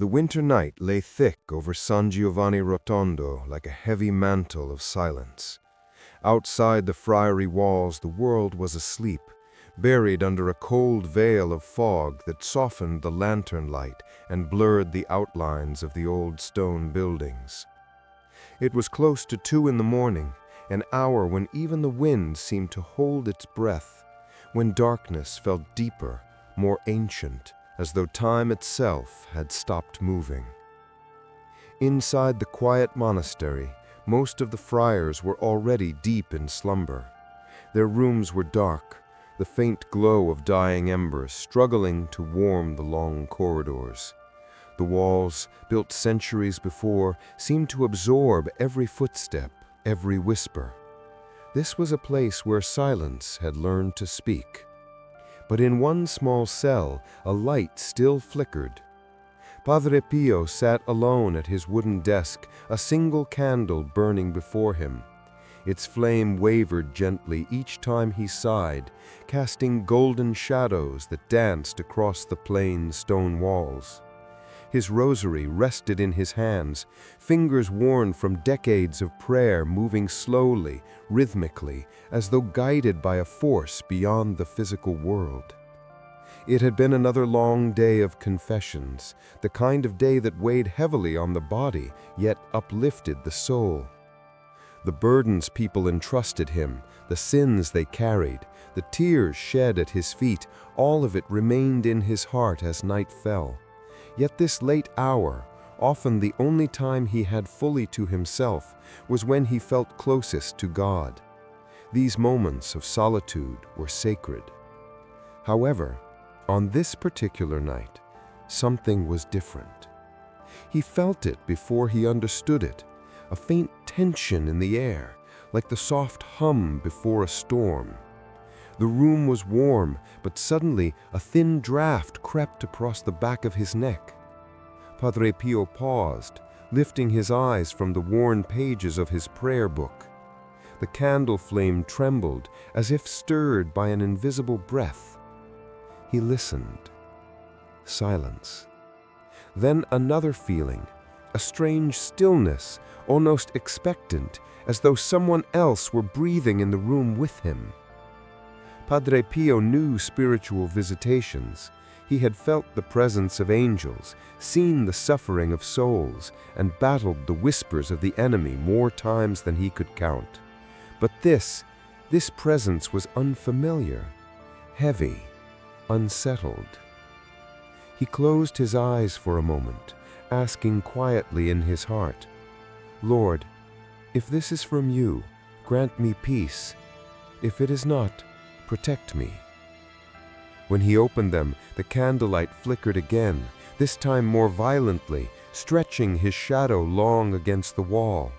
The winter night lay thick over San Giovanni Rotondo like a heavy mantle of silence. Outside the Friary walls, the world was asleep, buried under a cold veil of fog that softened the lantern light and blurred the outlines of the old stone buildings. It was close to 2 in the morning, an hour when even the wind seemed to hold its breath, when darkness felt deeper, more ancient, as though time itself had stopped moving. Inside the quiet monastery, most of the friars were already deep in slumber. Their rooms were dark, the faint glow of dying embers struggling to warm the long corridors. The walls, built centuries before, seemed to absorb every footstep, every whisper. This was a place where silence had learned to speak. But in one small cell, a light still flickered. Padre Pio sat alone at his wooden desk, a single candle burning before him. Its flame wavered gently each time he sighed, casting golden shadows that danced across the plain stone walls. His rosary rested in his hands, fingers worn from decades of prayer moving slowly, rhythmically, as though guided by a force beyond the physical world. It had been another long day of confessions, the kind of day that weighed heavily on the body, yet uplifted the soul. The burdens people entrusted him, the sins they carried, the tears shed at his feet, all of it remained in his heart as night fell. Yet this late hour, often the only time he had fully to himself, was when he felt closest to God. These moments of solitude were sacred. However, on this particular night, something was different. He felt it before he understood it, a faint tension in the air, like the soft hum before a storm. The room was warm, but suddenly a thin draft crept across the back of his neck. Padre Pio paused, lifting his eyes from the worn pages of his prayer book. The candle flame trembled, as if stirred by an invisible breath. He listened. Silence. Then another feeling, a strange stillness, almost expectant, as though someone else were breathing in the room with him. Padre Pio knew spiritual visitations. He had felt the presence of angels, seen the suffering of souls, and battled the whispers of the enemy more times than he could count. But this presence was unfamiliar, heavy, unsettled. He closed his eyes for a moment, asking quietly in his heart, "Lord, if this is from you, grant me peace. If it is not, protect me." When he opened them, the candlelight flickered again, this time more violently, stretching his shadow long against the wall.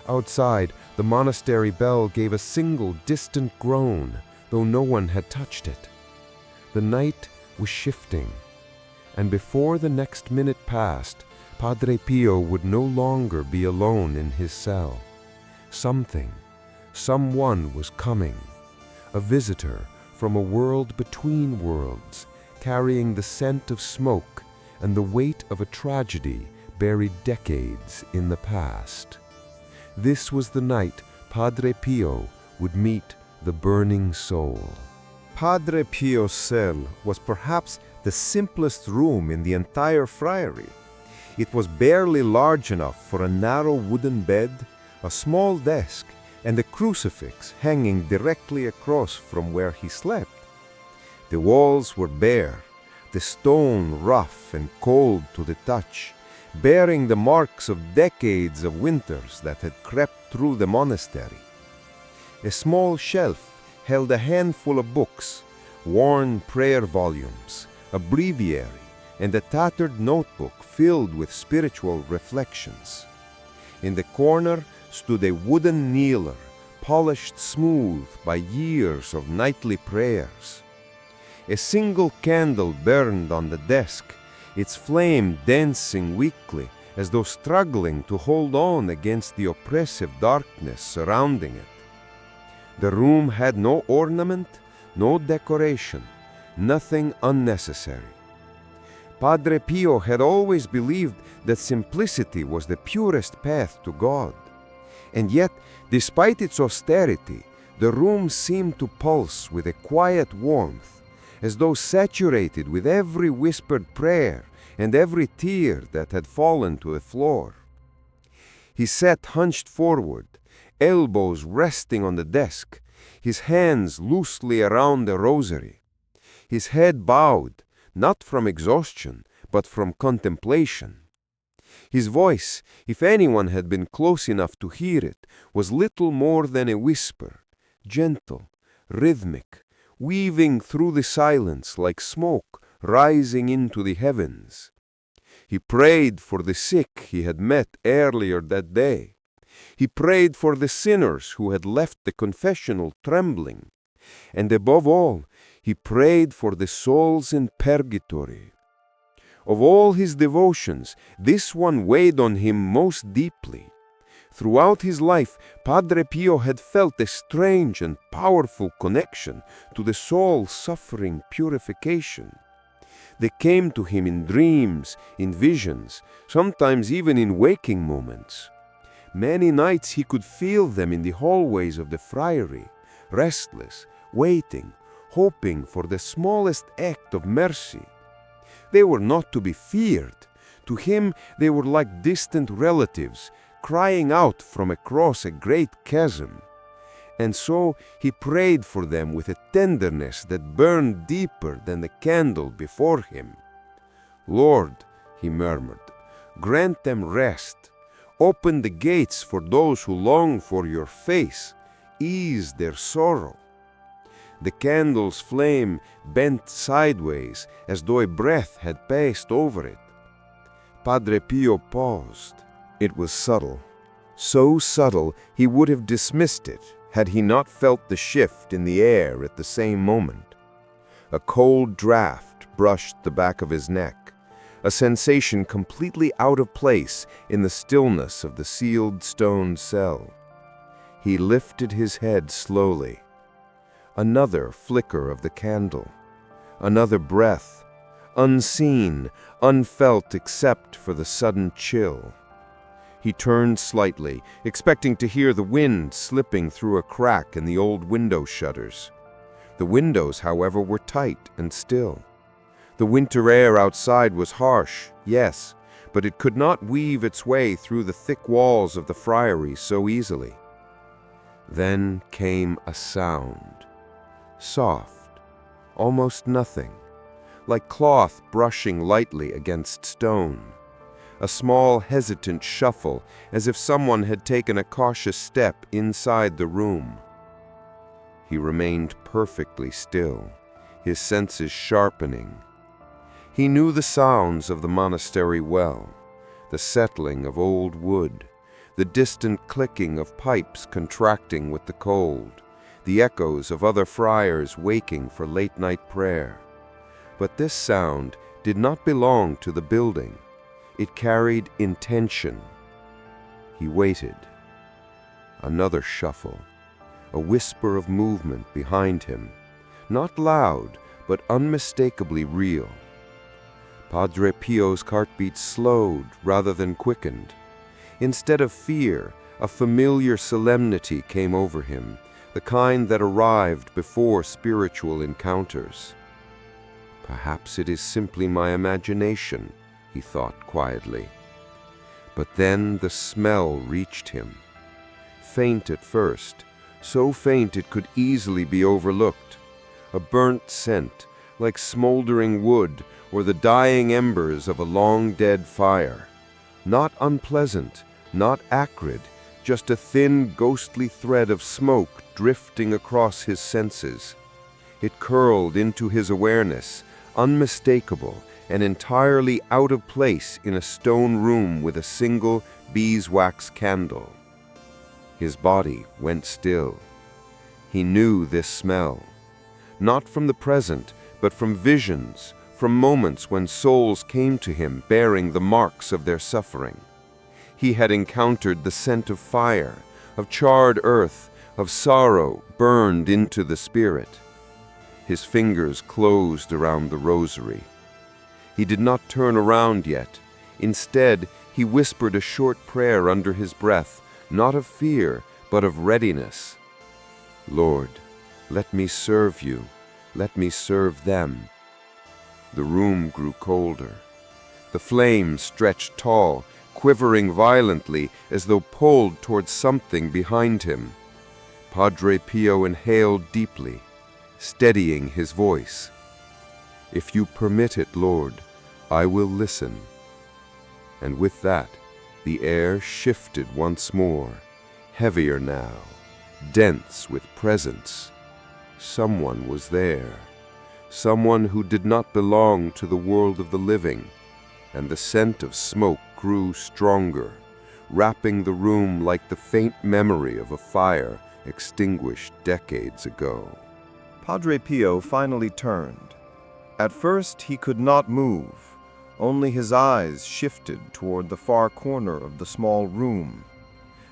Outside, the monastery bell gave a single distant groan, though no one had touched it. The night was shifting, and before the next minute passed, Padre Pio would no longer be alone in his cell. Someone was coming, a visitor from a world between worlds, carrying the scent of smoke and the weight of a tragedy buried decades in the past. This was the night Padre Pio would meet the burning soul. Padre Pio's cell was perhaps the simplest room in the entire friary. It was barely large enough for a narrow wooden bed, a small desk, and a crucifix hanging directly across from where he slept. The walls were bare, the stone rough and cold to the touch, bearing the marks of decades of winters that had crept through the monastery. A small shelf held a handful of books, worn prayer volumes, a breviary, and a tattered notebook filled with spiritual reflections. In the corner stood a wooden kneeler, polished smooth by years of nightly prayers. A single candle burned on the desk, its flame dancing weakly, as though struggling to hold on against the oppressive darkness surrounding it. The room had no ornament, no decoration, nothing unnecessary. Padre Pio had always believed that simplicity was the purest path to God. And yet, despite its austerity, the room seemed to pulse with a quiet warmth, as though saturated with every whispered prayer and every tear that had fallen to the floor. He sat hunched forward, elbows resting on the desk, his hands loosely around the rosary. His head bowed, not from exhaustion, but from contemplation. His voice, if anyone had been close enough to hear it, was little more than a whisper, gentle, rhythmic, weaving through the silence like smoke rising into the heavens. He prayed for the sick he had met earlier that day. He prayed for the sinners who had left the confessional trembling. And above all, he prayed for the souls in purgatory. Of all his devotions, this one weighed on him most deeply. Throughout his life, Padre Pio had felt a strange and powerful connection to the soul suffering purification. They came to him in dreams, in visions, sometimes even in waking moments. Many nights he could feel them in the hallways of the Friary, restless, waiting, hoping for the smallest act of mercy. They were not to be feared. To him they were like distant relatives, crying out from across a great chasm. And so he prayed for them with a tenderness that burned deeper than the candle before him. "Lord," he murmured, "grant them rest. Open the gates for those who long for your face. Ease their sorrow." The candle's flame bent sideways as though a breath had passed over it. Padre Pio paused. It was subtle. So subtle he would have dismissed it had he not felt the shift in the air at the same moment. A cold draft brushed the back of his neck, a sensation completely out of place in the stillness of the sealed stone cell. He lifted his head slowly. Another flicker of the candle, another breath, unseen, unfelt except for the sudden chill. He turned slightly, expecting to hear the wind slipping through a crack in the old window shutters. The windows, however, were tight and still. The winter air outside was harsh, yes, but it could not weave its way through the thick walls of the friary so easily. Then came a sound. Soft, almost nothing, like cloth brushing lightly against stone. A small, hesitant shuffle, as if someone had taken a cautious step inside the room. He remained perfectly still, his senses sharpening. He knew the sounds of the monastery well, the settling of old wood, the distant clicking of pipes contracting with the cold, the echoes of other friars waking for late-night prayer. But this sound did not belong to the building. It carried intention. He waited. Another shuffle, a whisper of movement behind him, not loud, but unmistakably real. Padre Pio's heartbeat slowed rather than quickened. Instead of fear, a familiar solemnity came over him, the kind that arrived before spiritual encounters. "Perhaps it is simply my imagination," he thought quietly. But then the smell reached him. Faint at first, so faint it could easily be overlooked. A burnt scent, like smoldering wood or the dying embers of a long-dead fire. Not unpleasant, not acrid, just a thin, ghostly thread of smoke drifting across his senses. It curled into his awareness, unmistakable and entirely out of place in a stone room with a single beeswax candle. His body went still. He knew this smell, not from the present, but from visions, from moments when souls came to him bearing the marks of their suffering. He had encountered the scent of fire, of charred earth, of sorrow burned into the spirit. His fingers closed around the rosary. He did not turn around yet. Instead, he whispered a short prayer under his breath, not of fear, but of readiness. Lord, let me serve you. Let me serve them. The room grew colder. The flames stretched tall, quivering violently as though pulled towards something behind him. Padre Pio inhaled deeply, steadying his voice. If you permit it, Lord, I will listen. And with that, the air shifted once more, heavier now, dense with presence. Someone was there, someone who did not belong to the world of the living, and the scent of smoke grew stronger, wrapping the room like the faint memory of a fire extinguished decades ago. Padre Pio finally turned. At first he could not move. Only his eyes shifted toward the far corner of the small room.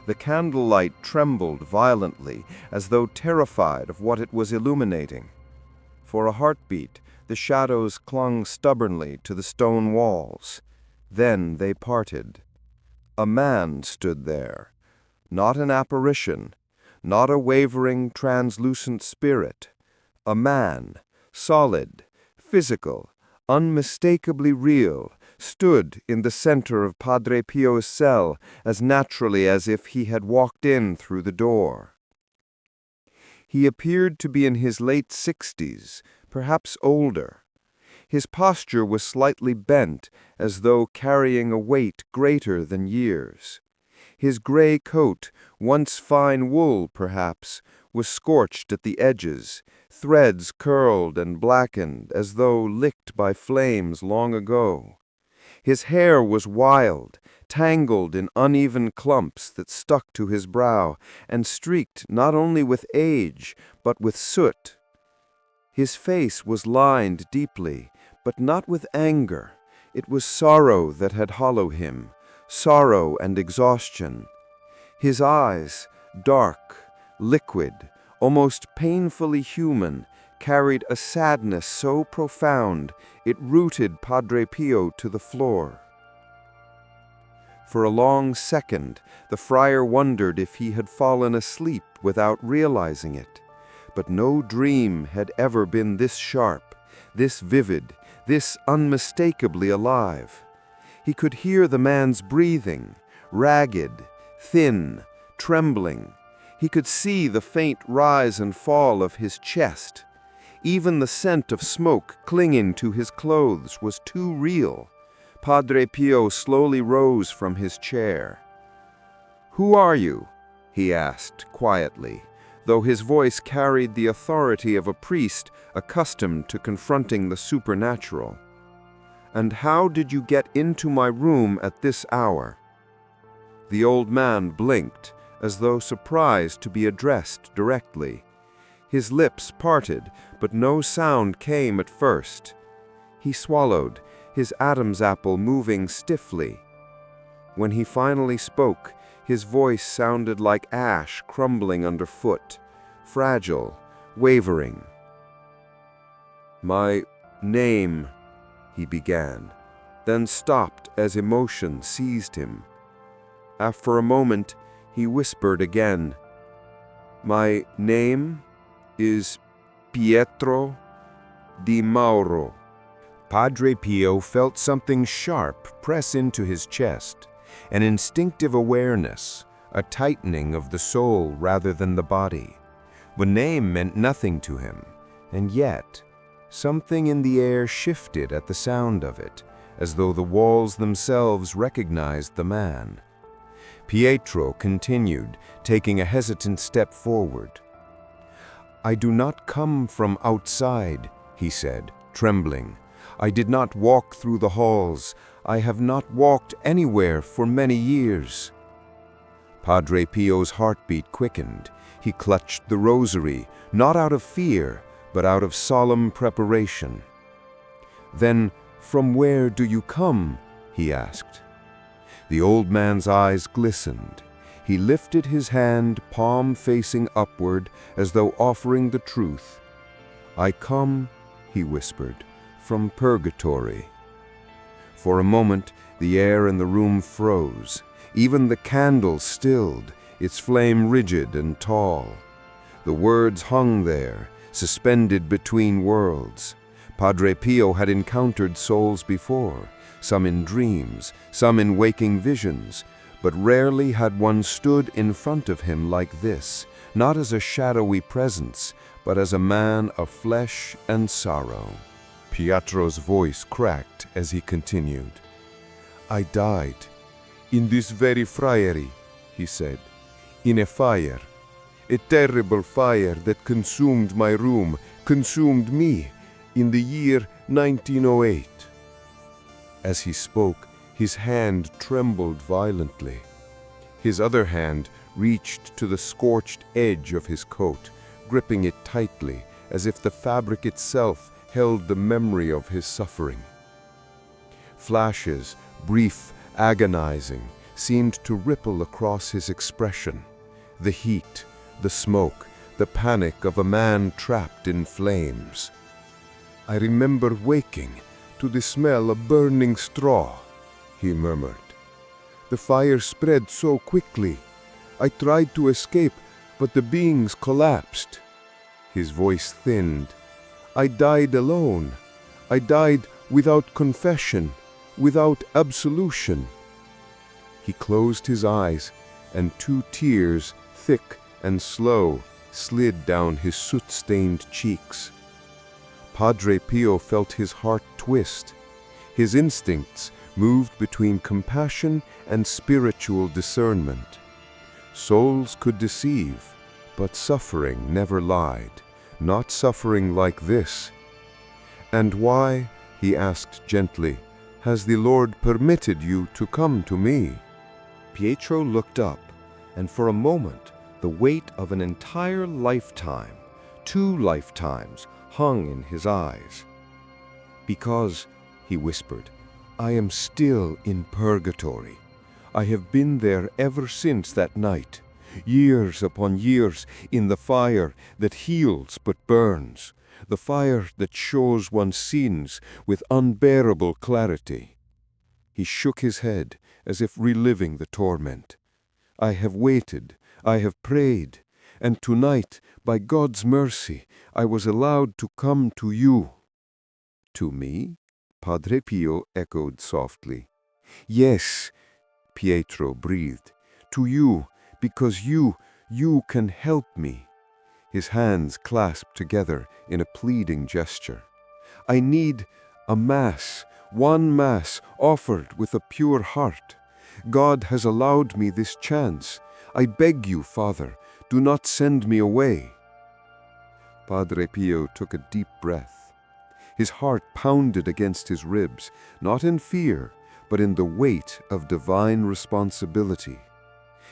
The candlelight trembled violently, as though terrified of what it was illuminating. For a heartbeat, the shadows clung stubbornly to the stone walls. Then they parted. A man stood there, not an apparition, not a wavering, translucent spirit. A man, solid, physical, unmistakably real, stood in the center of Padre Pio's cell as naturally as if he had walked in through the door. He appeared to be in his late 60s, perhaps older. His posture was slightly bent, as though carrying a weight greater than years. His gray coat, once fine wool perhaps, was scorched at the edges, threads curled and blackened as though licked by flames long ago. His hair was wild, tangled in uneven clumps that stuck to his brow, and streaked not only with age, but with soot. His face was lined deeply, but not with anger. It was sorrow that had hollowed him, sorrow and exhaustion. His eyes, dark, liquid, almost painfully human, carried a sadness so profound it rooted Padre Pio to the floor. For a long second, the friar wondered if he had fallen asleep without realizing it. But no dream had ever been this sharp, this vivid, this unmistakably alive. He could hear the man's breathing, ragged, thin, trembling. He could see the faint rise and fall of his chest. Even the scent of smoke clinging to his clothes was too real. Padre Pio slowly rose from his chair. "Who are you?" he asked quietly, though his voice carried the authority of a priest accustomed to confronting the supernatural. "And how did you get into my room at this hour?" The old man blinked, as though surprised to be addressed directly. His lips parted, but no sound came at first. He swallowed, his Adam's apple moving stiffly. When he finally spoke, his voice sounded like ash crumbling underfoot, fragile, wavering. "My name," he began, then stopped as emotion seized him. After a moment, he whispered again, "My name is Pietro Di Mauro." Padre Pio felt something sharp press into his chest, an instinctive awareness, a tightening of the soul rather than the body. The name meant nothing to him, and yet something in the air shifted at the sound of it, as though the walls themselves recognized the man. Pietro continued, taking a hesitant step forward. "I do not come from outside," he said, trembling. "I did not walk through the halls. I have not walked anywhere for many years." Padre Pio's heartbeat quickened. He clutched the rosary, not out of fear, but out of solemn preparation. "Then, from where do you come?" he asked. The old man's eyes glistened. He lifted his hand, palm facing upward, as though offering the truth. "I come," he whispered, "from purgatory." For a moment, the air in the room froze. Even the candle stilled, its flame rigid and tall. The words hung there, suspended between worlds. Padre Pio had encountered souls before, some in dreams, some in waking visions, but rarely had one stood in front of him like this, not as a shadowy presence, but as a man of flesh and sorrow. Pietro's voice cracked as he continued. "I died in this very friary," he said, "in a fire, a terrible fire that consumed my room, consumed me, in the year 1908. As he spoke, his hand trembled violently. His other hand reached to the scorched edge of his coat, gripping it tightly, as if the fabric itself held the memory of his suffering. Flashes, brief, agonizing, seemed to ripple across his expression. The heat, the smoke, the panic of a man trapped in flames. "I remember waking to the smell of burning straw," he murmured. "The fire spread so quickly. I tried to escape, but the beings collapsed." His voice thinned. "I died alone. I died without confession, without absolution." He closed his eyes, and 2 tears, thick and slow, slid down his soot-stained cheeks. Padre Pio felt his heart twist. His instincts moved between compassion and spiritual discernment. Souls could deceive, but suffering never lied, not suffering like this. "And why," he asked gently, "has the Lord permitted you to come to me?" Pietro looked up, and for a moment the weight of an entire lifetime, 2 lifetimes, hung in his eyes. "Because," he whispered, "I am still in purgatory. I have been there ever since that night, years upon years, in the fire that heals but burns, the fire that shows one's sins with unbearable clarity." He shook his head as if reliving the torment. "I have waited, I have prayed, and tonight, by God's mercy, I was allowed to come to you." "To me?" Padre Pio echoed softly. "Yes," Pietro breathed. "To you, because you can help me." His hands clasped together in a pleading gesture. "I need a Mass, one Mass, offered with a pure heart. God has allowed me this chance. I beg you, Father, do not send me away." Padre Pio took a deep breath. His heart pounded against his ribs, not in fear, but in the weight of divine responsibility.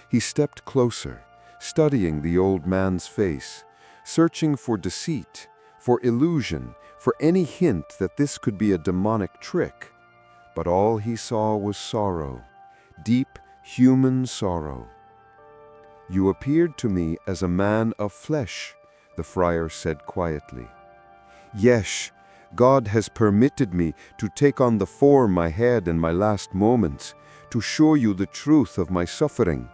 He stepped closer, studying the old man's face, searching for deceit, for illusion, for any hint that this could be a demonic trick. But all he saw was sorrow, deep human sorrow. "You appeared to me as a man of flesh," the friar said quietly. "Yes, God has permitted me to take on the form I had in my last moments, to show you the truth of my suffering."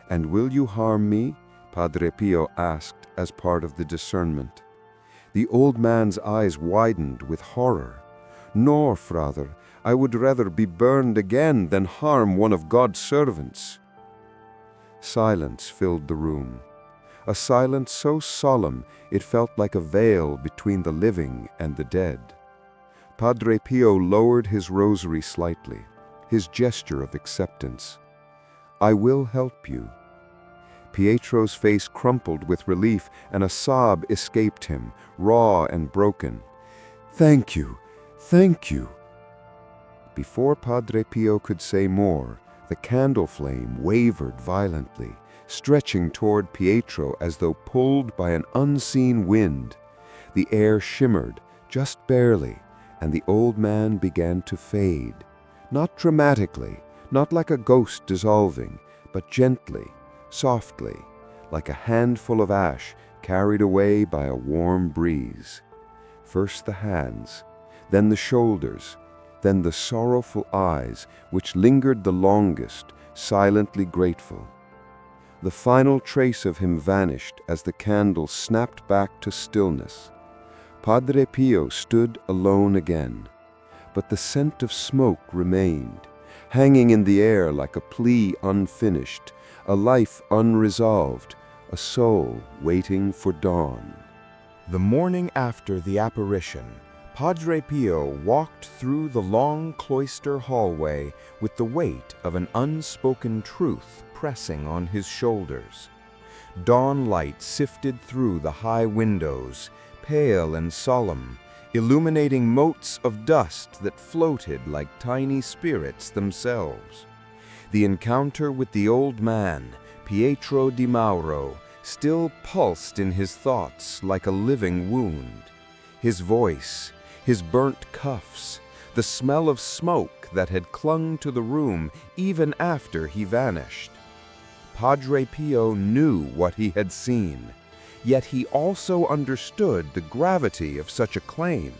"And will you harm me?" Padre Pio asked as part of the discernment. The old man's eyes widened with horror. "No, Father, I would rather be burned again than harm one of God's servants." Silence filled the room, a silence so solemn it felt like a veil between the living and the dead. Padre Pio lowered his rosary slightly, his gesture of acceptance. "I will help you." Pietro's face crumpled with relief, and a sob escaped him, raw and broken. "Thank you, thank you." Before Padre Pio could say more, the candle flame wavered violently, stretching toward Pietro as though pulled by an unseen wind. The air shimmered, just barely, and the old man began to fade. Not dramatically, not like a ghost dissolving, but gently, softly, like a handful of ash carried away by a warm breeze. First the hands, then the shoulders, then the sorrowful eyes, which lingered the longest, silently grateful. The final trace of him vanished as the candle snapped back to stillness. Padre Pio stood alone again, but the scent of smoke remained, hanging in the air like a plea unfinished, a life unresolved, a soul waiting for dawn. The morning after the apparition, Padre Pio walked through the long cloister hallway with the weight of an unspoken truth pressing on his shoulders. Dawn light sifted through the high windows, pale and solemn, illuminating motes of dust that floated like tiny spirits themselves. The encounter with the old man, Pietro Di Mauro, still pulsed in his thoughts like a living wound. His voice, his burnt cuffs, the smell of smoke that had clung to the room even after he vanished. Padre Pio knew what he had seen, yet he also understood the gravity of such a claim.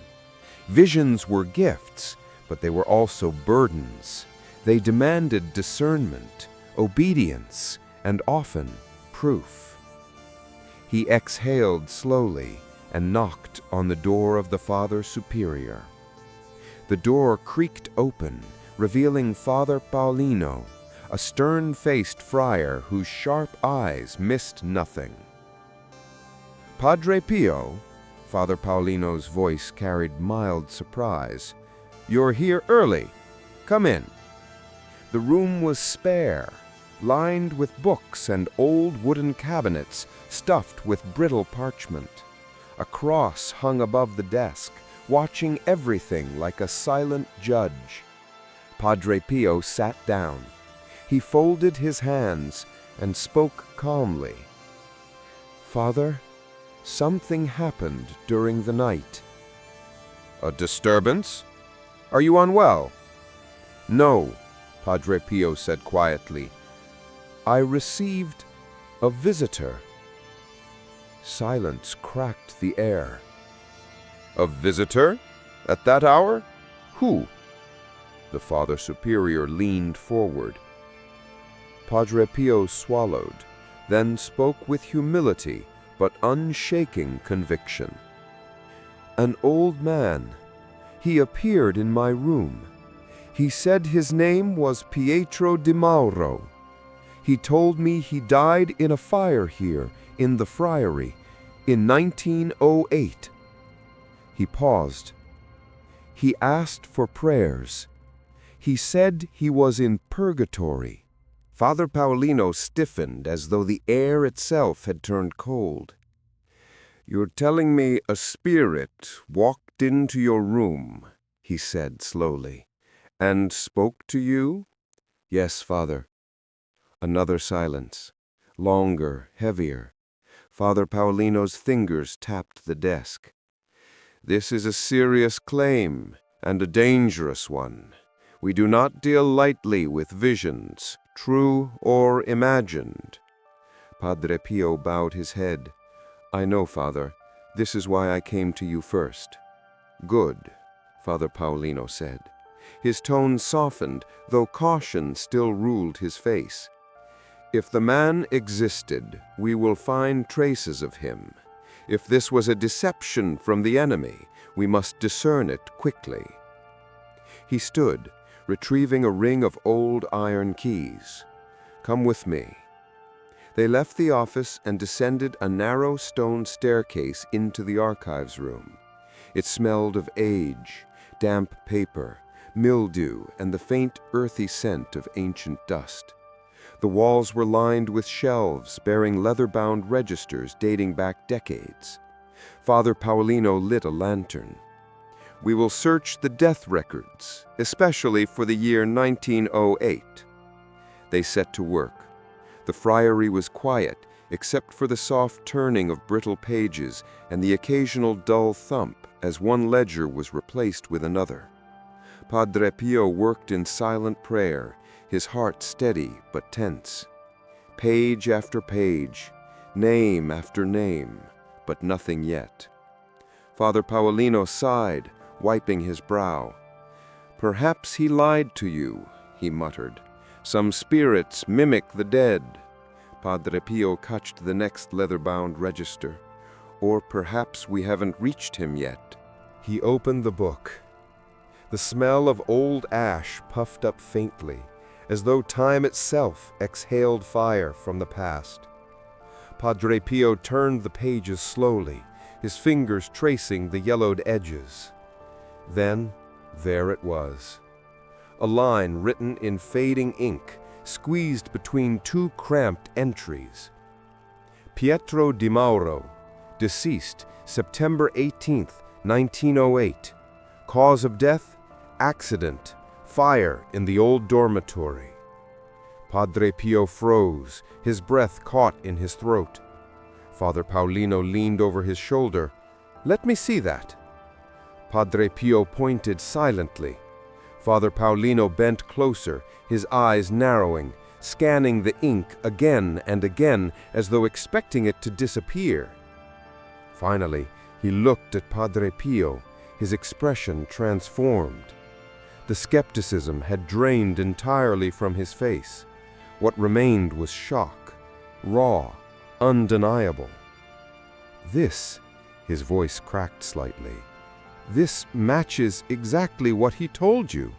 Visions were gifts, but they were also burdens. They demanded discernment, obedience, and often proof. He exhaled slowly and knocked on the door of the Father Superior. The door creaked open, revealing Father Paolino, a stern-faced friar whose sharp eyes missed nothing. "Padre Pio," Father Paolino's voice carried mild surprise, "you're here early. Come in." The room was spare, lined with books and old wooden cabinets stuffed with brittle parchment. A cross hung above the desk, watching everything like a silent judge. Padre Pio sat down. He folded his hands and spoke calmly. "Father, something happened during the night." "A disturbance? Are you unwell?" "No," Padre Pio said quietly. "I received a visitor." Silence cracked the air. "A visitor? At that hour? Who?" The Father Superior leaned forward. Padre Pio swallowed, then spoke with humility but unshaking conviction. "An old man. He appeared in my room. He said his name was Pietro Di Mauro. He told me he died in a fire here in the Friary in 1908. He paused. He asked for prayers. He said he was in purgatory." Father Paolino stiffened as though the air itself had turned cold. "You're telling me a spirit walked into your room," he said slowly, "and spoke to you?" "Yes, Father." Another silence, longer, heavier. Father Paolino's fingers tapped the desk. "This is a serious claim, and a dangerous one. We do not deal lightly with visions, true or imagined." Padre Pio bowed his head. "I know, Father. This is why I came to you first." "Good," Father Paolino said. His tone softened, though caution still ruled his face. "If the man existed, we will find traces of him. If this was a deception from the enemy, we must discern it quickly." He stood, retrieving a ring of old iron keys. "Come with me." They left the office and descended a narrow stone staircase into the archives room. It smelled of age, damp paper, mildew, and the faint earthy scent of ancient dust. The walls were lined with shelves bearing leather-bound registers dating back decades. Father Paolino lit a lantern. "We will search the death records, especially for the year 1908. They set to work. The friary was quiet, except for the soft turning of brittle pages and the occasional dull thump as one ledger was replaced with another. Padre Pio worked in silent prayer, his heart steady but tense. Page after page, name after name, but nothing yet. Father Paolino sighed, wiping his brow. "Perhaps he lied to you," he muttered. "Some spirits mimic the dead." Padre Pio touched the next leather-bound register. "Or perhaps we haven't reached him yet." He opened the book. The smell of old ash puffed up faintly, as though time itself exhaled fire from the past. Padre Pio turned the pages slowly, his fingers tracing the yellowed edges. Then, there it was. A line written in fading ink, squeezed between two cramped entries. Pietro Di Mauro, deceased September 18th, 1908. Cause of death, accident, fire in the old dormitory. Padre Pio froze, his breath caught in his throat. Father Paulino leaned over his shoulder. "Let me see that." Padre Pio pointed silently. Father Paulino bent closer, his eyes narrowing, scanning the ink again and again as though expecting it to disappear. Finally, he looked at Padre Pio, his expression transformed. The skepticism had drained entirely from his face. What remained was shock, raw, undeniable. "This," his voice cracked slightly, "this matches exactly what he told you."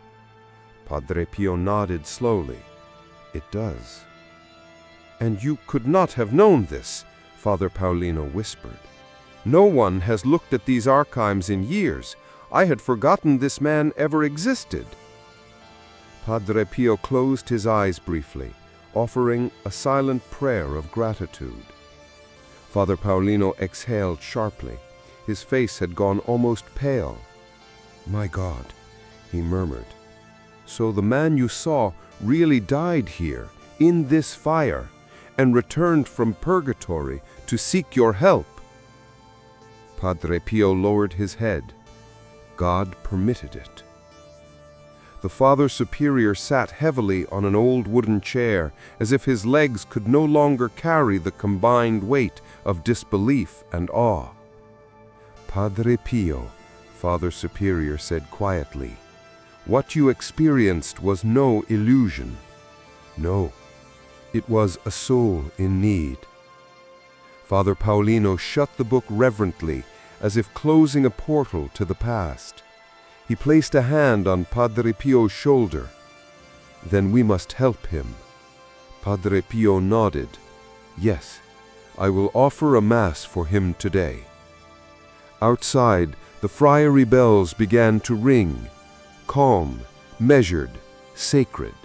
Padre Pio nodded slowly. "It does." "And you could not have known this," Father Paulino whispered. "No one has looked at these archives in years. I had forgotten this man ever existed." Padre Pio closed his eyes briefly, offering a silent prayer of gratitude. Father Paulino exhaled sharply. His face had gone almost pale. "My God," he murmured. "So the man you saw really died here, in this fire, and returned from purgatory to seek your help?" Padre Pio lowered his head. "God permitted it." The Father Superior sat heavily on an old wooden chair, as if his legs could no longer carry the combined weight of disbelief and awe. "Padre Pio," Father Superior said quietly, "what you experienced was no illusion. No, it was a soul in need." Father Paulino shut the book reverently, as if closing a portal to the past. He placed a hand on Padre Pio's shoulder. "Then we must help him." Padre Pio nodded. "Yes, I will offer a mass for him today." Outside, the friary bells began to ring, calm, measured, sacred.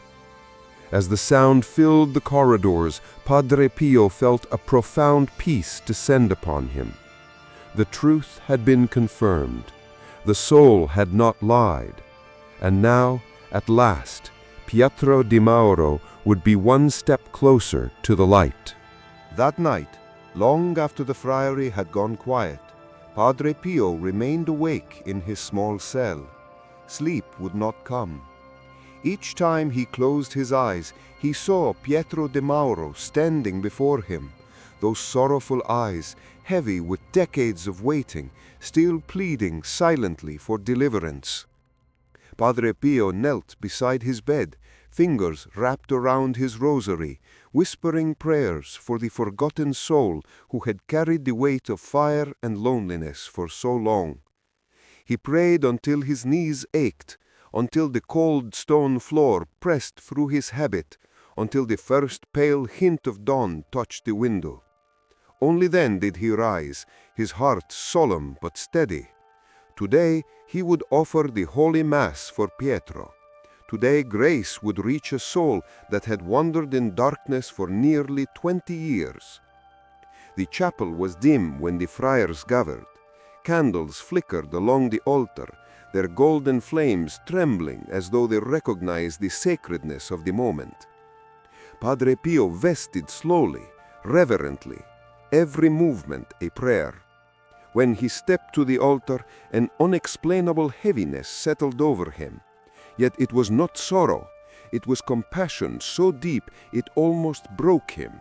As the sound filled the corridors, Padre Pio felt a profound peace descend upon him. The truth had been confirmed. The soul had not lied. And now, at last, Pietro Di Mauro would be one step closer to the light. That night, long after the friary had gone quiet, Padre Pio remained awake in his small cell. Sleep would not come. Each time he closed his eyes, he saw Pietro Di Mauro standing before him, those sorrowful eyes, heavy with decades of waiting, still pleading silently for deliverance. Padre Pio knelt beside his bed, fingers wrapped around his rosary, whispering prayers for the forgotten soul who had carried the weight of fire and loneliness for so long. He prayed until his knees ached, until the cold stone floor pressed through his habit, until the first pale hint of dawn touched the window. Only then did he rise, his heart solemn but steady. Today he would offer the Holy Mass for Pietro. Today grace would reach a soul that had wandered in darkness for nearly 20 years. The chapel was dim when the friars gathered. Candles flickered along the altar, their golden flames trembling as though they recognized the sacredness of the moment. Padre Pio vested slowly, reverently, every movement a prayer. When he stepped to the altar, an unexplainable heaviness settled over him. Yet it was not sorrow, it was compassion so deep it almost broke him.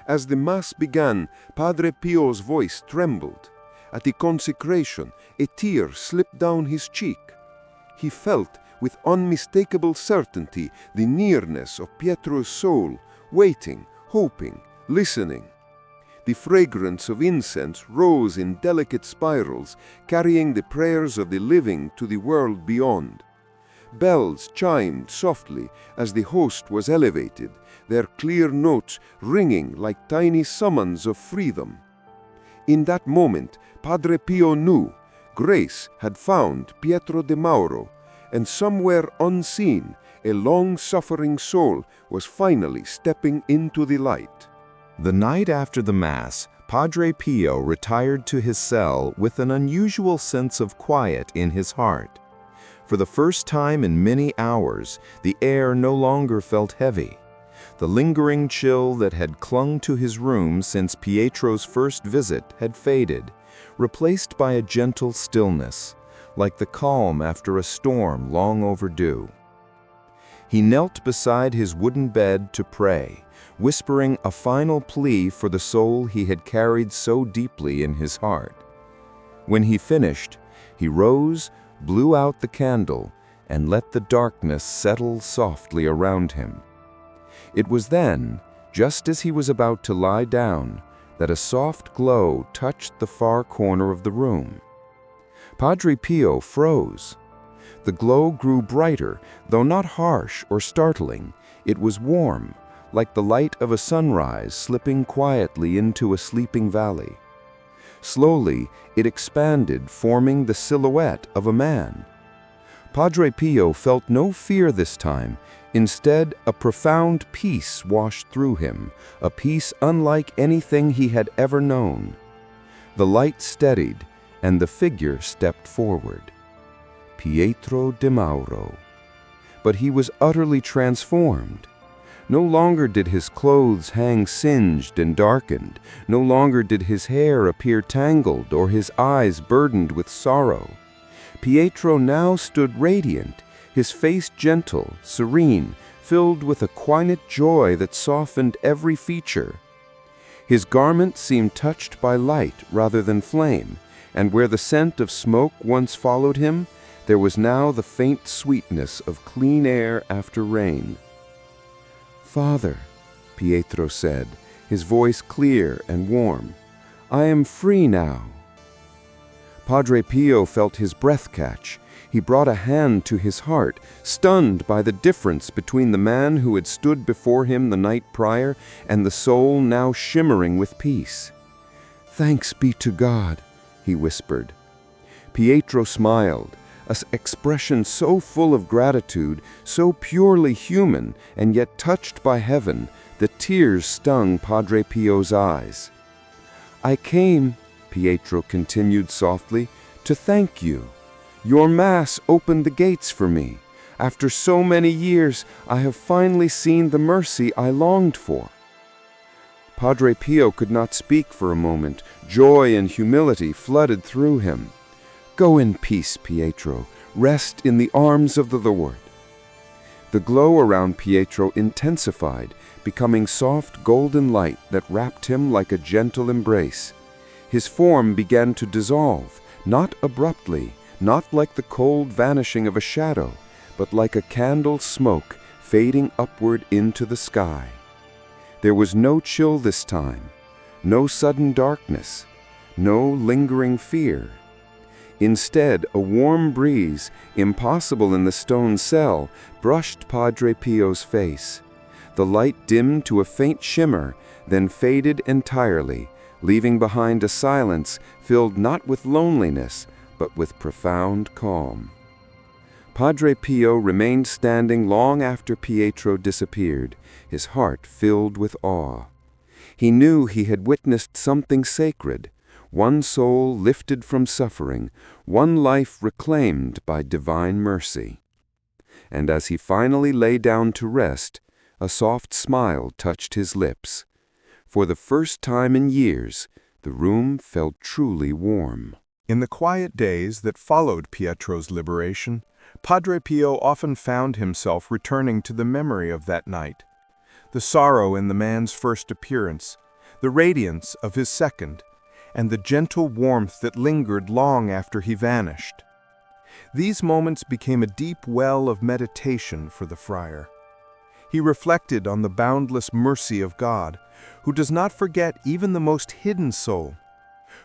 As the Mass began, Padre Pio's voice trembled. At the consecration, a tear slipped down his cheek. He felt, with unmistakable certainty the nearness of Pietro's soul, waiting, hoping, listening. The fragrance of incense rose in delicate spirals, carrying the prayers of the living to the world beyond. Bells chimed softly as the host was elevated, their clear notes ringing like tiny summons of freedom. In that moment, Padre Pio knew grace had found Pietro Di Mauro, and somewhere unseen, a long-suffering soul was finally stepping into the light. The night after the Mass, Padre Pio retired to his cell with an unusual sense of quiet in his heart. For the first time in many hours, the air no longer felt heavy. The lingering chill that had clung to his room since Pietro's first visit had faded, replaced by a gentle stillness, like the calm after a storm long overdue. He knelt beside his wooden bed to pray, whispering a final plea for the soul he had carried so deeply in his heart. When he finished, he rose, blew out the candle, and let the darkness settle softly around him. It was then, just as he was about to lie down, that a soft glow touched the far corner of the room. Padre Pio froze. The glow grew brighter, though not harsh or startling. It was warm, like the light of a sunrise slipping quietly into a sleeping valley. Slowly, it expanded, forming the silhouette of a man. Padre Pio felt no fear this time. Instead, a profound peace washed through him, a peace unlike anything he had ever known. The light steadied, and the figure stepped forward. Pietro Di Mauro. But he was utterly transformed. No longer did his clothes hang singed and darkened. No longer did his hair appear tangled or his eyes burdened with sorrow. Pietro now stood radiant, his face gentle, serene, filled with a quiet joy that softened every feature. His garment seemed touched by light rather than flame, and where the scent of smoke once followed him, there was now the faint sweetness of clean air after rain. "Father," Pietro said, his voice clear and warm, "I am free now." Padre Pio felt his breath catch. He brought a hand to his heart, stunned by the difference between the man who had stood before him the night prior and the soul now shimmering with peace. "Thanks be to God," he whispered. Pietro smiled, an expression so full of gratitude, so purely human, and yet touched by heaven, that tears stung Padre Pio's eyes. "I came," Pietro continued softly, "to thank you. Your Mass opened the gates for me. After so many years, I have finally seen the mercy I longed for." Padre Pio could not speak for a moment. Joy and humility flooded through him. "Go in peace, Pietro. Rest in the arms of the Lord." The glow around Pietro intensified, becoming soft golden light that wrapped him like a gentle embrace. His form began to dissolve, not abruptly, not like the cold vanishing of a shadow, but like a candle's smoke fading upward into the sky. There was no chill this time, no sudden darkness, no lingering fear. Instead, a warm breeze, impossible in the stone cell, brushed Padre Pio's face. The light dimmed to a faint shimmer, then faded entirely, leaving behind a silence filled not with loneliness, but with profound calm. Padre Pio remained standing long after Pietro disappeared, his heart filled with awe. He knew he had witnessed something sacred, one soul lifted from suffering, one life reclaimed by divine mercy. And as he finally lay down to rest, a soft smile touched his lips. For the first time in years, the room felt truly warm. In the quiet days that followed Pietro's liberation, Padre Pio often found himself returning to the memory of that night. The sorrow in the man's first appearance, the radiance of his second, and the gentle warmth that lingered long after he vanished. These moments became a deep well of meditation for the friar. He reflected on the boundless mercy of God, who does not forget even the most hidden soul,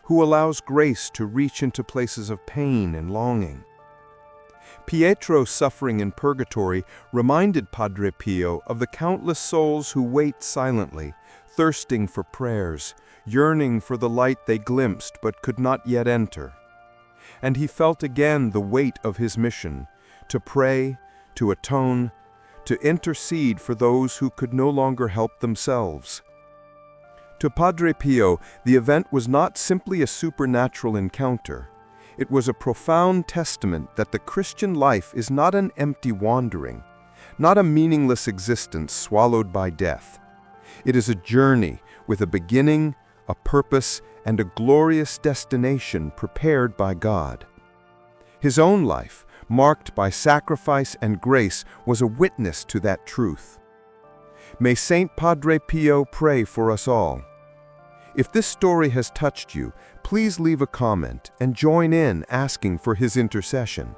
who allows grace to reach into places of pain and longing. Pietro's suffering in purgatory reminded Padre Pio of the countless souls who wait silently, thirsting for prayers, yearning for the light they glimpsed but could not yet enter. And he felt again the weight of his mission, to pray, to atone, to intercede for those who could no longer help themselves. To Padre Pio, the event was not simply a supernatural encounter. It was a profound testament that the Christian life is not an empty wandering, not a meaningless existence swallowed by death. It is a journey with a beginning, a purpose, and a glorious destination prepared by God. His own life, marked by sacrifice and grace, was a witness to that truth. May Saint Padre Pio pray for us all. If this story has touched you, please leave a comment and join in asking for his intercession.